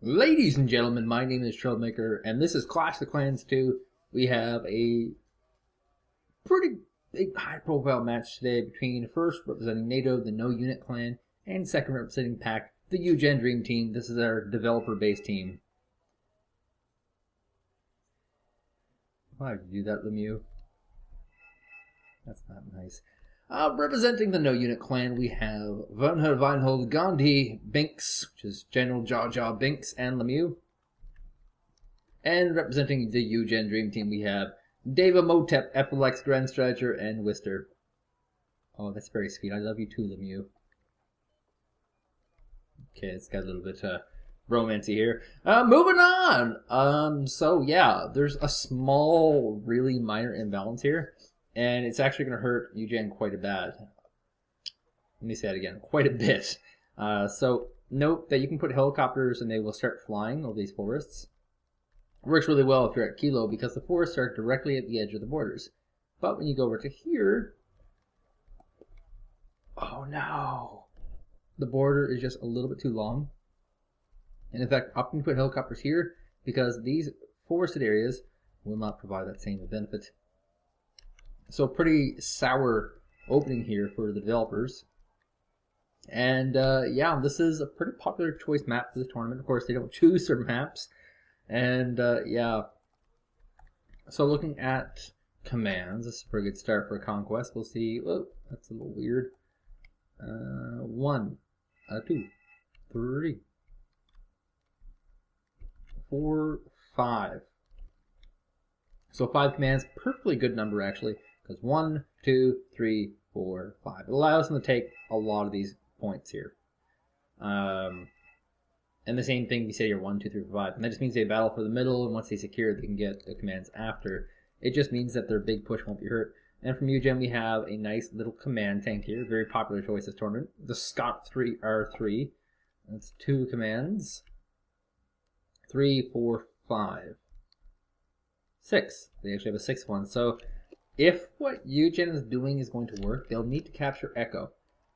Ladies and gentlemen, my name is Troublemaker, and this is Clash of Clans 2. We have a pretty big high-profile match today between first representing NATO, the No Unit Clan, and second representing Pack, the Eugen Dream Team. This is our developer-based team. Why did you do that, Lemieux? That's not nice. Representing the No Unit Clan, we have Werner Weinhold, Gandhi, Binks, which is General Jaw Binks, and Lemieux. And representing the Eugen Dream Team, we have Deva Motep, Epilex, Grand Strateger, and Wister. Oh, that's very sweet. I love you too, Lemieux. Okay, it's got a little bit romancy here. Moving on. So yeah, there's a small, really minor imbalance here. And it's actually going to hurt Eugen quite a bit. Let me say it again, quite a bit. So note that you can put helicopters and they will start flying over these forests. It works really well if you're at Kilo because the forests are directly at the edge of the borders. But when you go over to here, oh no, the border is just a little bit too long. And in fact, I'm going to put helicopters here because these forested areas will not provide that same benefit. So pretty sour opening here for the developers. And yeah, this is a pretty popular choice map for the tournament. Of course, they don't choose their maps. And yeah, so looking at commands, this is a pretty good start for a conquest. We'll see. Oh, that's a little weird. 1, 2, 3, 4, 5. So 5 commands, perfectly good number actually. Because 1, 2, 3, 4, 5. It allows them to take a lot of these points here. And the same thing, you say you're 1, 2, 3, 4, 5. And that just means they battle for the middle, and once they secure it, they can get the commands after. It just means that their big push won't be hurt. And from Eugen, we have a nice little command tank here. Very popular choice this tournament. The Scott R3. That's 2 commands. 3, 4, 5. 6. They actually have a 6th one. So if what Eugen is doing is going to work, they'll need to capture Echo.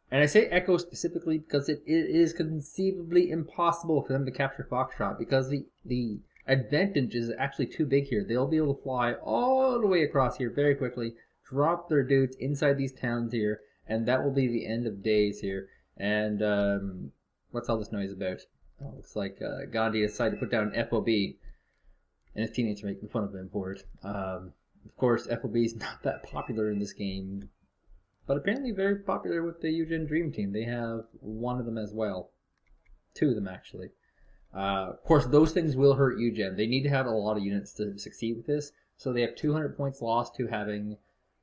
And I say Echo specifically because it is conceivably impossible for them to capture Foxtrot because the advantage is actually too big here. They'll be able to fly all the way across here very quickly, drop their dudes inside these towns here, and that will be the end of days here. And what's all this noise about? Oh, looks like Gandhi decided to put down an FOB, and his teammates are making fun of him for it. Of course, FOB is not that popular in this game, but apparently very popular with the Eugen Dream Team. They have 1 of them as well. 2 of them, actually. Of course, those things will hurt Eugen. They need to have a lot of units to succeed with this. So they have 200 points lost to having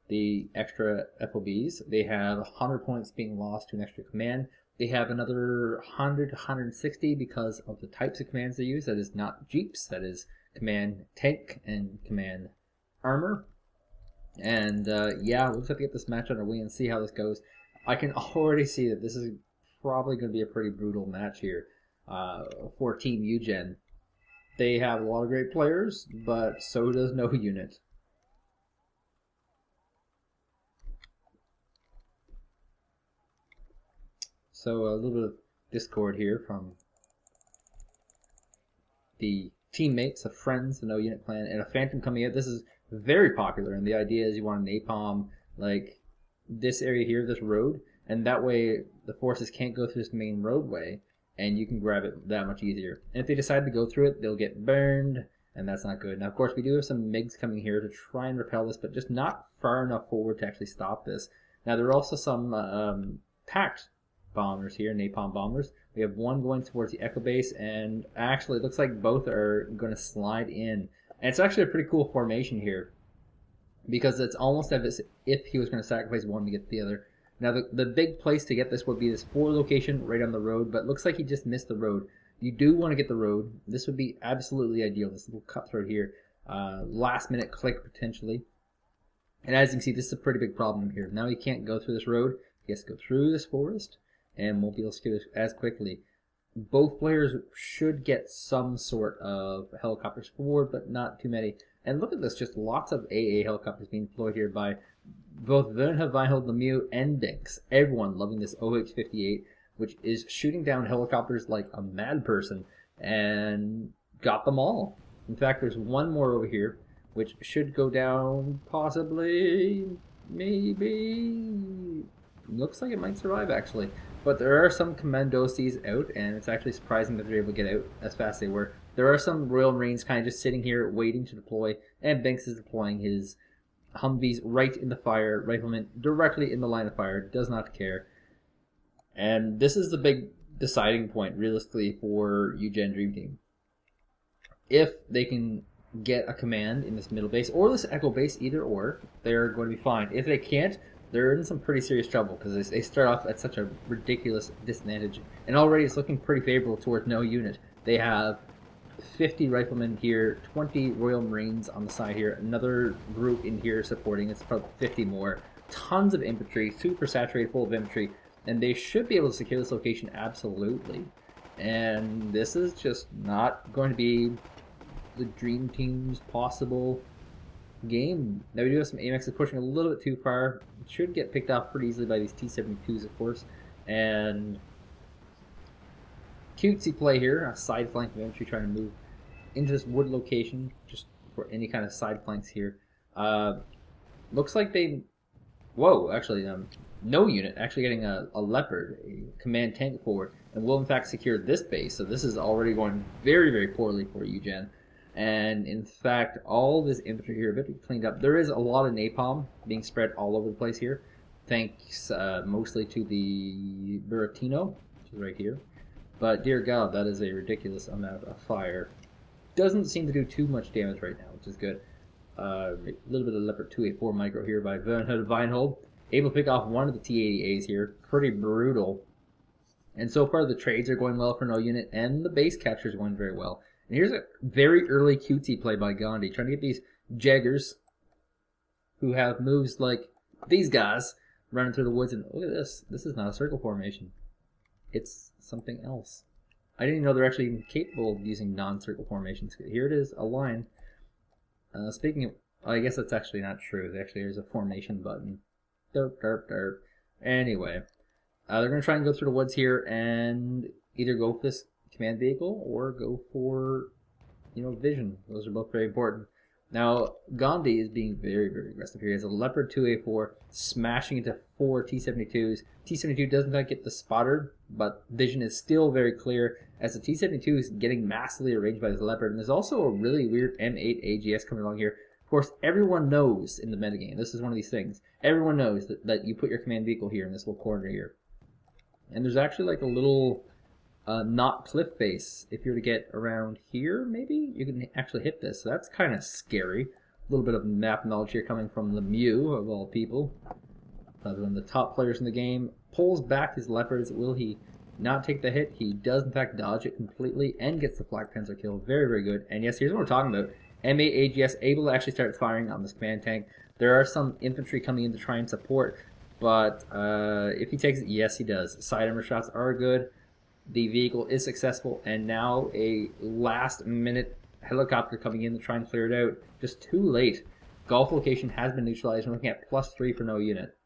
the extra FOBs. They have 100 points being lost to an extra command. They have another 100 to 160 because of the types of commands they use. That is not Jeeps. That is command tank and command armor. And yeah, we'll just have to get this match underway and see how this goes. I can already see that this is probably going to be a pretty brutal match here for Team Eugen. They have a lot of great players, but so does no unit. So a little bit of discord here from the teammates, the friends, the No Unit Clan, and a Phantom coming out. This is very popular, and the idea is you want to napalm like this area here, this road, and that way the forces can't go through this main roadway, and you can grab it that much easier. And if they decide to go through it, they'll get burned, and that's not good. Now, of course, we do have some MiGs coming here to try and repel this, but just not far enough forward to actually stop this. Now, there are also some packed bombers here, napalm bombers. We have 1 going towards the Echo base, and actually it looks like both are going to slide in. And it's actually a pretty cool formation here because it's almost as if he was going to sacrifice 1 to get the other. Now, the big place to get this would be this 4 location right on the road, but it looks like he just missed the road. You do want to get the road. This would be absolutely ideal, this little cutthroat here. Last minute click potentially. And as you can see, this is a pretty big problem here. Now he can't go through this road. He has to go through this forest and won't be able to get it as quickly. Both players should get some sort of helicopters forward, but not too many. And look at this, just lots of AA helicopters being deployed here by both Werner, Weinhold, Lemieux, and Binks. Everyone loving this OH-58, which is shooting down helicopters like a mad person. and got them all. In fact, there's one more over here, which should go down possibly, maybe. Looks like it might survive actually. But there are some Commandosis out, and it's actually surprising that they're able to get out as fast as they were. There are some Royal Marines kind of just sitting here waiting to deploy, and Banks is deploying his Humvees right in the fire, rifleman directly in the line of fire, does not care. And this is the big deciding point, realistically, for Eugen Dream Team. If they can get a command in this middle base, or this echo base, either or, they're going to be fine. If they can't, they're in some pretty serious trouble, because they start off at such a ridiculous disadvantage. And already it's looking pretty favorable towards no unit. They have 50 riflemen here, 20 Royal Marines on the side here, another group in here supporting, it's probably 50 more, tons of infantry, super saturated full of infantry, and they should be able to secure this location absolutely. And this is just not going to be the Dream Team's possible game. Now we do have some AMXs pushing a little bit too far. It should get picked off pretty easily by these T-72s, of course. And cutesy play here, a side flank of infantry trying to move into this wood location just for any kind of side flanks here. Looks like they... Whoa, actually, no unit actually getting a Leopard, a command tank forward, and will in fact secure this base. So this is already going very, very poorly for Eugen. And in fact, all this infantry here a bit cleaned up. There is a lot of napalm being spread all over the place here, thanks mostly to the Buratino, which is right here. But dear God, that is a ridiculous amount of fire. Doesn't seem to do too much damage right now, which is good. A little bit of Leopard 284 micro here by Weinhold. Able to pick off one of the T-80As here. Pretty brutal. And so far the trades are going well for no unit, and the base capture is going very well. And here's a very early cutesy play by Gandhi, trying to get these Jaggers, who have moves like these guys, running through the woods. And look at this. This is not a circle formation. It's something else. I didn't even know they're actually even capable of using non-circle formations. Here it is, a line. Speaking of, I guess that's actually not true. There's a formation button. Derp, derp, derp. Anyway, they're going to try and go through the woods here and either go for this command vehicle or go for, vision. Those are both very important. Now, Gandhi is being very, very aggressive here. He has a Leopard 2A4 smashing into 4 T-72s. T-72 doesn't get the spotter, but vision is still very clear as the T-72 is getting massively arranged by this Leopard. And there's also a really weird M8 AGS coming along here. Of course, everyone knows in the metagame, this is one of these things, everyone knows that you put your command vehicle here in this little corner here. And there's actually like a little not cliff face. If you were to get around here, maybe you can actually hit this. So that's kind of scary. A little bit of map knowledge here coming from Lemieux, of all people. One of the top players in the game. Pulls back his Leopards. Will he not take the hit? He does, in fact, dodge it completely and gets the Flak Panzer kill. Very, very good. And yes, here's what we're talking about. M8 AGS able to actually start firing on this command tank. There are some infantry coming in to try and support, but if he takes it, yes, he does. Sidearmer shots are good. The vehicle is successful, and now a last-minute helicopter coming in to try and clear it out. Just too late. Golf location has been neutralized. We're looking at +3 for no unit.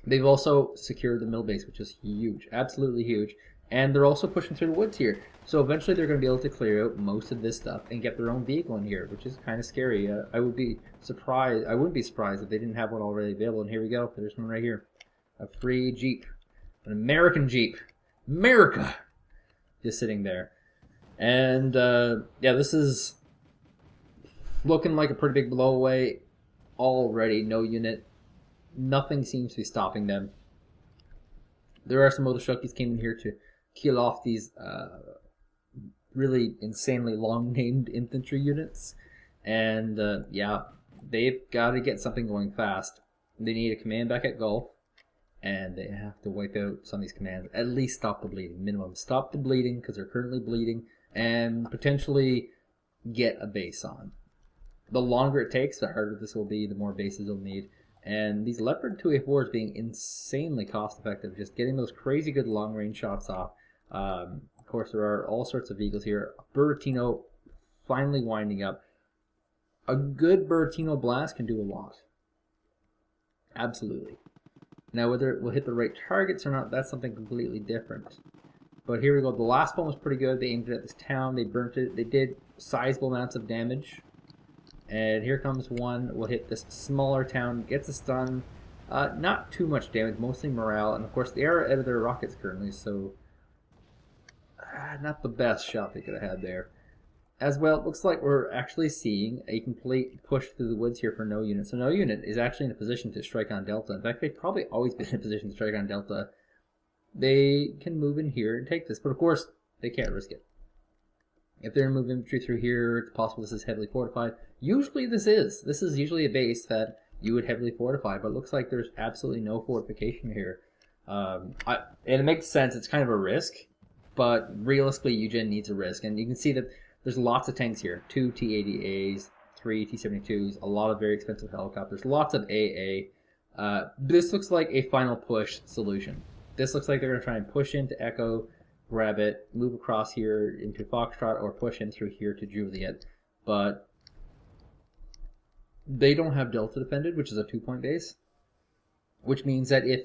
They've also secured the middle base, which is huge, absolutely huge. And they're also pushing through the woods here. So eventually they're going to be able to clear out most of this stuff and get their own vehicle in here, which is kind of scary. I wouldn't be surprised if they didn't have one already available. And here we go. There's one right here. A free Jeep. An American Jeep. America! Just sitting there. And yeah, this is looking like a pretty big blowaway already. No unit. Nothing seems to be stopping them. There are some other Shukis came in here to kill off these really insanely long-named infantry units. And yeah, they've got to get something going fast. They need a command back at Gulf. And they have to wipe out some of these commands. At least stop the bleeding. Minimum. Stop the bleeding, because they're currently bleeding. And potentially get a base on. The longer it takes, the harder this will be. The more bases they'll need. And these Leopard 2A4s being insanely cost effective. Just getting those crazy good long range shots off. Of course, there are all sorts of vehicles here. Buratino finally winding up. A good Buratino blast can do a lot. Absolutely. Now, whether it will hit the right targets or not, that's something completely different. But here we go. The last one was pretty good. They aimed it at this town. They burnt it. They did sizable amounts of damage. And here comes one. We'll hit this smaller town. Gets a stun. Not too much damage. Mostly morale. And of course, they are out of their rockets currently. So, not the best shot they could have had there. As well, it looks like we're actually seeing a complete push through the woods here for no unit. So no unit is actually in a position to strike on Delta. In fact, they've probably always been in a position to strike on Delta. They can move in here and take this, but of course, they can't risk it. If they're moving infantry through here, it's possible this is heavily fortified. Usually this is. This is usually a base that you would heavily fortify, but it looks like there's absolutely no fortification here. And it makes sense. It's kind of a risk, but realistically, Eugen needs a risk. And you can see that there's lots of tanks here. 2 T-80As, 3 T-72s, a lot of very expensive helicopters, lots of AA. This looks like a final push solution. This looks like they're going to try and push into Echo, grab it, move across here into Foxtrot, or push in through here to Juliet. But they don't have Delta defended, which is a 2-point base. Which means that if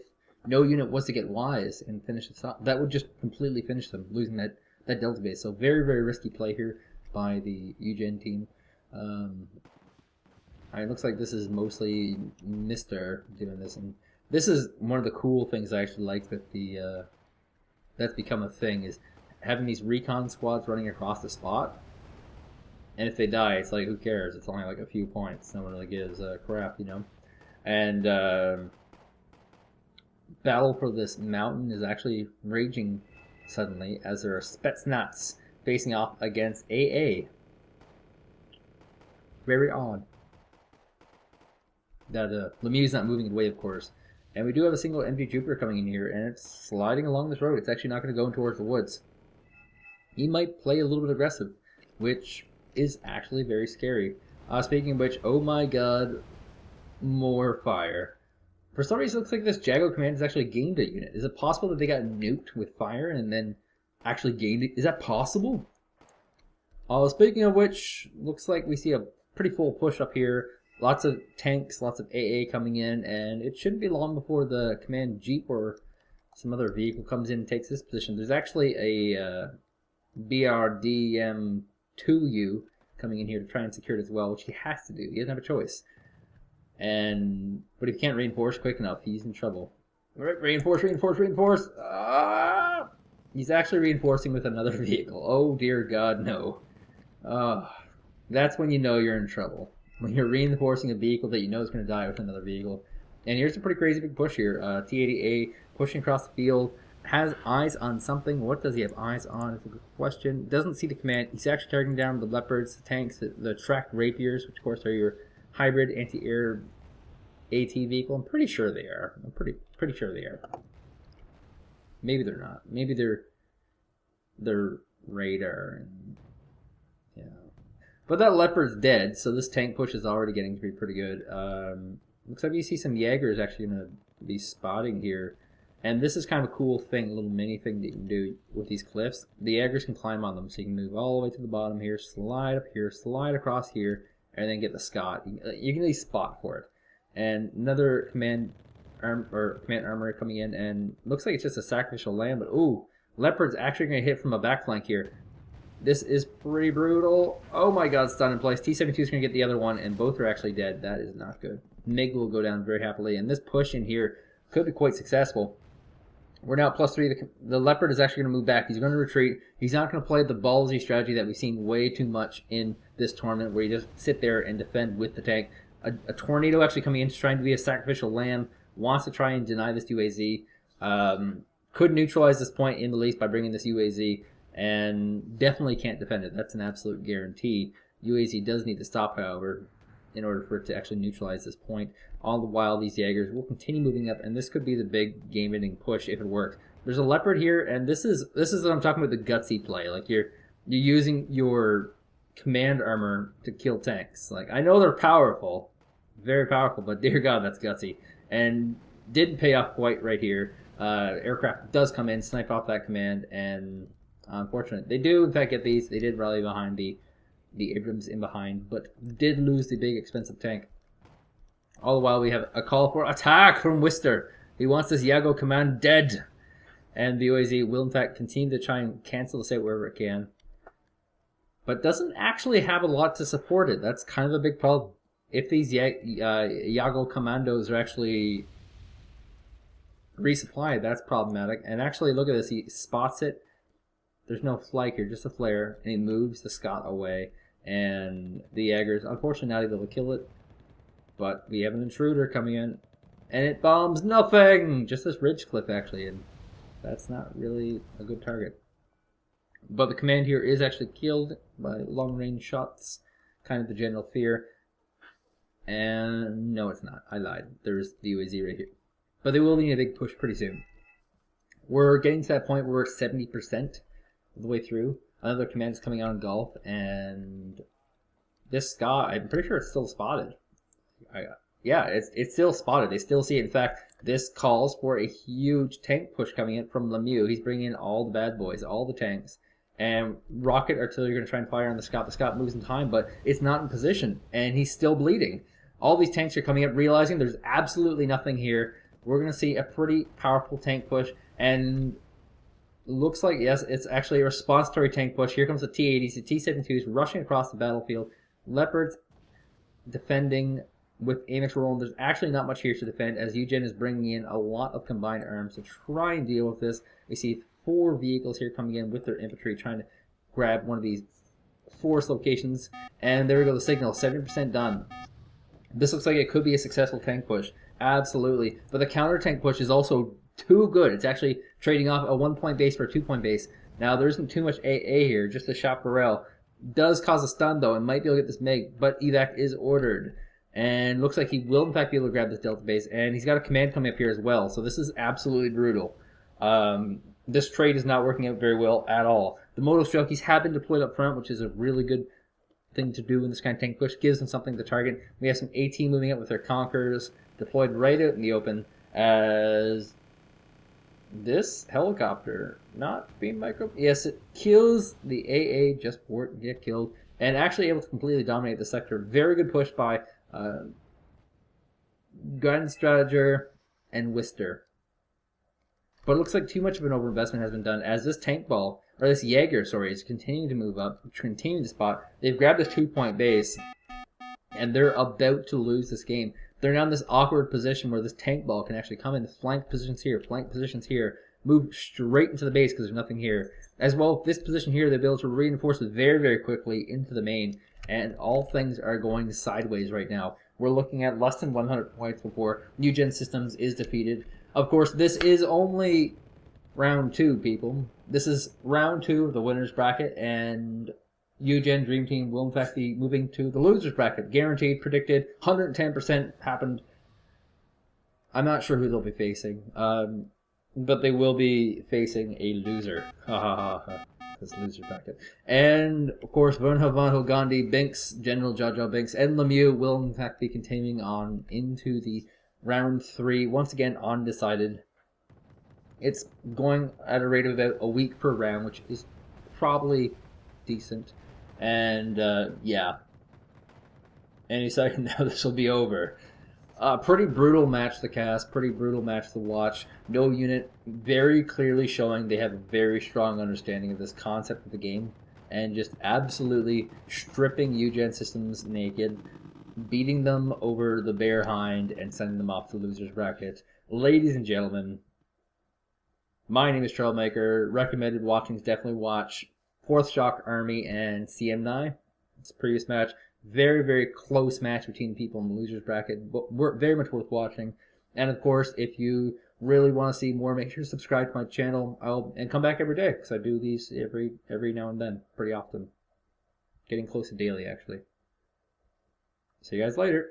no unit was to get wise and finish this up, that would just completely finish them, losing that Delta base. So very, very risky play here by the Eugen team. It looks like this is mostly Mr. doing this, and this is one of the cool things I actually like that that's become a thing, is having these recon squads running across the spot. And if they die, it's like, who cares? It's only like a few points. No one really gives a crap, you know. And battle for this mountain is actually raging suddenly, as there are Spetsnaz facing off against AA. Very odd. That Lemieux's not moving away, of course. And we do have a single MG Jupiter coming in here, and it's sliding along this road. It's actually not going to go in towards the woods. He might play a little bit aggressive, which is actually very scary. Speaking of which, oh my god, more fire. For some reason, it looks like this Jago command has actually gained a unit. Is it possible that they got nuked with fire and then actually gained it? Is that possible? Speaking of which, looks like we see a pretty full push up here. Lots of tanks, lots of AA coming in, and it shouldn't be long before the command Jeep or some other vehicle comes in and takes this position. There's actually a BRDM2U coming in here to try and secure it as well, which he has to do. He doesn't have a choice. But if he can't reinforce quick enough, he's in trouble. Reinforce, reinforce, reinforce! He's actually reinforcing with another vehicle. Oh dear God, no. That's when you know you're in trouble. When you're reinforcing a vehicle that you know is going to die with another vehicle. And here's a pretty crazy big push here. T-80A pushing across the field. Has eyes on something. What does he have eyes on? Is a good question. Doesn't see the command. He's actually targeting down the Leopards, the tanks, the tracked Rapiers, which of course are your hybrid anti-air AT vehicle. I'm pretty sure they are. I'm pretty sure they are. Maybe they're not. Maybe they're radar and yeah. But that Leopard's dead, so this tank push is already getting to be pretty good. Looks like you see some Jaegers actually going to be spotting here. And this is kind of a cool thing, a little mini thing that you can do with these cliffs. The Jaegers can climb on them, so you can move all the way to the bottom here, slide up here, slide across here, and then get the Scott. You can at least spot for it. And another command armor coming in, and looks like it's just a sacrificial lamb, but ooh, Leopard's actually going to hit from a back flank here. This is pretty brutal. Oh my god, stun in place. T-72 is going to get the other one, and both are actually dead. That is not good. MiG will go down very happily, and this push in here could be quite successful. We're now at +3. The Leopard is actually going to move back. He's going to retreat. He's not going to play the ballsy strategy that we've seen way too much in this tournament, where you just sit there and defend with the tank. A Tornado actually coming in, trying to be a sacrificial lamb, wants to try and deny this UAZ. Could neutralize this point in the least by bringing this UAZ, and definitely can't defend it. That's an absolute guarantee. UAZ does need to stop, however, in order for it to actually neutralize this point. All the while, these Jaegers will continue moving up, and this could be the big game-ending push if it works. There's a Leopard here, and this is what I'm talking about, the gutsy play. Like you're using your command armor to kill tanks. Like, I know they're powerful, very powerful, but dear God, that's gutsy. And didn't pay off quite right here. Aircraft does come in, snipe off that command, and unfortunate. They do, in fact, get these. They did rally behind the Abrams in behind, but did lose the big expensive tank. All the while, we have a call for attack from Wister. He wants this Jago command dead. And the OAZ will in fact continue to try and cancel this out wherever it can, but doesn't actually have a lot to support it. That's kind of a big problem. If these Yago commandos are actually resupplied, that's problematic. And actually, look at this. He spots it. There's no flank here, just a flare, and he moves the Scot away. And the Jaegers, unfortunately, not able to kill it. But we have an intruder coming in, and it bombs nothing. Just this ridge cliff, actually, and that's not really a good target. But the command here is actually killed by long-range shots, kind of the general fear. And no, it's not. I lied. There's the UAZ right here. But they will need a big push pretty soon. We're getting to that point where we're 70% of the way through. Another command is coming out in Gulf, and this Scot, I'm pretty sure it's still spotted. Yeah, it's still spotted. They still see it. In fact, this calls for a huge tank push coming in from Lemieux. He's bringing in all the bad boys, all the tanks. And rocket artillery are going to try and fire on the Scot. The Scot moves in time, but it's not in position, and he's still bleeding. All these tanks are coming up, realizing there's absolutely nothing here. We're going to see a pretty powerful tank push, and looks like, yes, it's actually a responsory tank push. Here comes the T-80s, the T-72s rushing across the battlefield. Leopards defending with AMX rolling. There's actually not much here to defend, as Eugen is bringing in a lot of combined arms to try and deal with this. We see 4 vehicles here coming in with their infantry, trying to grab one of these forest locations. And there we go, the signal, 70% done. This looks like it could be a successful tank push. Absolutely. But the counter tank push is also too good. It's actually trading off a 1-point base for a 2-point base. Now, there isn't too much AA here, just the chaparral. Does cause a stun, though, and might be able to get this MiG, but evac is ordered. And looks like he will, in fact, be able to grab this Delta base. And he's got a command coming up here as well. So this is absolutely brutal. This trade is not working out very well at all. The Moto Strelkies have been deployed up front, which is a really good thing to do in this kind of tank push. Gives them something to target. We have some AT moving up with their Conquerors, deployed right out in the open, as this helicopter not being micro. Yes, it kills the AA just before it get killed, and actually able to completely dominate the sector. Very good push by Gunstradager and Wister. But it looks like too much of an overinvestment has been done, as this tank ball, or this Jaeger, sorry, is continuing to move up, continuing to spot. They've grabbed this 2-point base, and they're about to lose this game. They're now in this awkward position where this tank ball can actually come in, flank positions here, move straight into the base because there's nothing here. As well, this position here, they'll be able to reinforce it very, very quickly into the main, and all things are going sideways right now. We're looking at less than 100 points before Eugen Systems is defeated. Of course, this is only round 2, people. This is round 2 of the winner's bracket, and Eugen Dream Team will in fact be moving to the loser's bracket. Guaranteed, predicted, 110% happened. I'm not sure who they'll be facing, but they will be facing a loser. Ha ha ha ha. This loser bracket. And, of course, Vernhovan, Gandhi, Binks, General Jaja Binks, and Lemieux will in fact be continuing on into the round 3, once again undecided. It's going at a rate of about a week per round, which is probably decent. And yeah, any second now this will be over. Pretty brutal match to cast, pretty brutal match to watch. No unit very clearly showing they have a very strong understanding of this concept of the game, and just absolutely stripping Eugen Systems naked, beating them over the bare hind, and sending them off to the loser's bracket. Ladies and gentlemen, my name is Troublemaker. Recommended watchings, definitely watch 4th Shock Army and CM9. It's a previous match. Very, very close match between people in the loser's bracket, but very much worth watching. And of course, if you really want to see more, make sure to subscribe to my channel. And come back every day, because I do these every now and then, pretty often. Getting close to daily, actually. See you guys later.